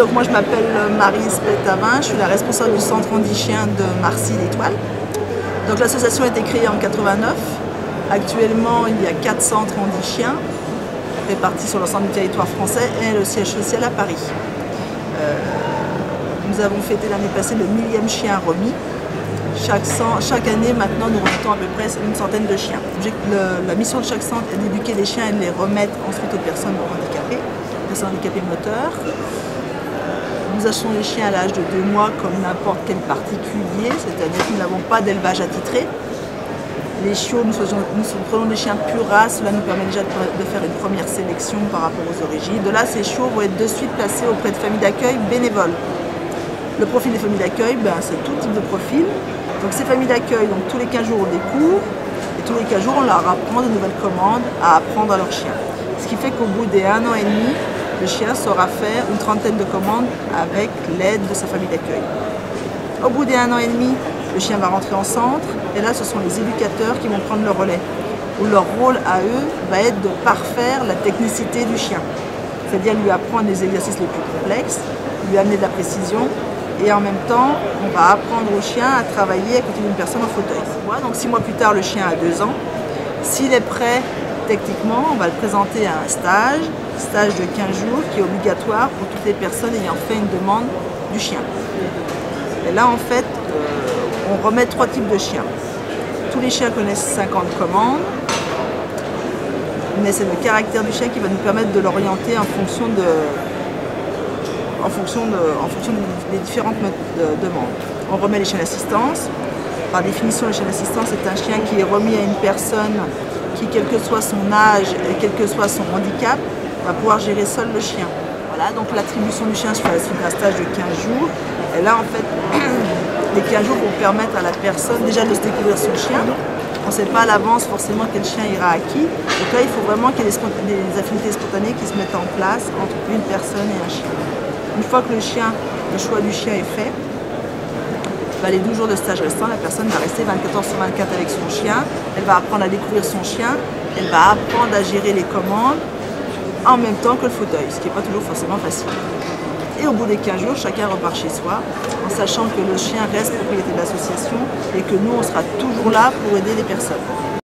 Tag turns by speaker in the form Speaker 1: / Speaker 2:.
Speaker 1: donc moi je m'appelle Maryse Pétavin, je suis la responsable du centre Handi-Chien de Marcy l'Étoile. Donc l'association a été créée en 89. Actuellement il y a 4 centres Handi-Chiens répartis sur l'ensemble du territoire français et le siège social à Paris. Nous avons fêté l'année passée le 1000e chien remis. Chaque année maintenant nous remettons à peu près une centaine de chiens. La mission de chaque centre est d'éduquer les chiens et de les remettre ensuite aux personnes handicapées moteurs. Nous achetons les chiens à l'âge de 2 mois comme n'importe quel particulier, c'est-à-dire que nous n'avons pas d'élevage attitré. Les chiots, nous prenons des chiens pure race, cela nous permet déjà de faire une première sélection par rapport aux origines. De là, ces chiots vont être de suite placés auprès de familles d'accueil bénévoles. Le profil des familles d'accueil, c'est tout type de profil. Donc ces familles d'accueil, tous les 15 jours on des cours, et tous les 15 jours on leur apprend de nouvelles commandes à apprendre à leur chien. Ce qui fait qu'au bout des 1 an et demi, le chien saura faire une trentaine de commandes avec l'aide de sa famille d'accueil. Au bout des 1 an et demi, le chien va rentrer en centre, et là ce sont les éducateurs qui vont prendre le relais, où leur rôle à eux va être de parfaire la technicité du chien, c'est-à-dire lui apprendre les exercices les plus complexes, lui amener de la précision, et en même temps, on va apprendre au chien à travailler à côté d'une personne en fauteuil. Donc 6 mois plus tard, le chien a 2 ans. S'il est prêt techniquement, on va le présenter à un stage de 15 jours qui est obligatoire pour toutes les personnes ayant fait une demande du chien. Et là, en fait, on remet 3 types de chiens. Tous les chiens connaissent 50 commandes, mais c'est le caractère du chien qui va nous permettre de l'orienter en fonction des différentes demandes. On remet les chiens d'assistance. Par définition, le chien d'assistance est un chien qui est remis à une personne qui, quel que soit son âge et quel que soit son handicap, va pouvoir gérer seul le chien. Voilà, donc l'attribution du chien se fait à la suite d'un stage de 15 jours. Et là, en fait, les 15 jours vont permettre à la personne déjà de se découvrir son chien. On ne sait pas à l'avance forcément quel chien ira à qui. Donc là, il faut vraiment qu'il y ait des affinités spontanées qui se mettent en place entre une personne et un chien. Une fois que le choix du chien est fait, les 12 jours de stage restants, la personne va rester 24 heures sur 24 avec son chien. Elle va apprendre à découvrir son chien. Elle va apprendre à gérer les commandes en même temps que le fauteuil, ce qui n'est pas toujours forcément facile. Et au bout des 15 jours, chacun repart chez soi, en sachant que le chien reste propriété de l'association et que nous, on sera toujours là pour aider les personnes.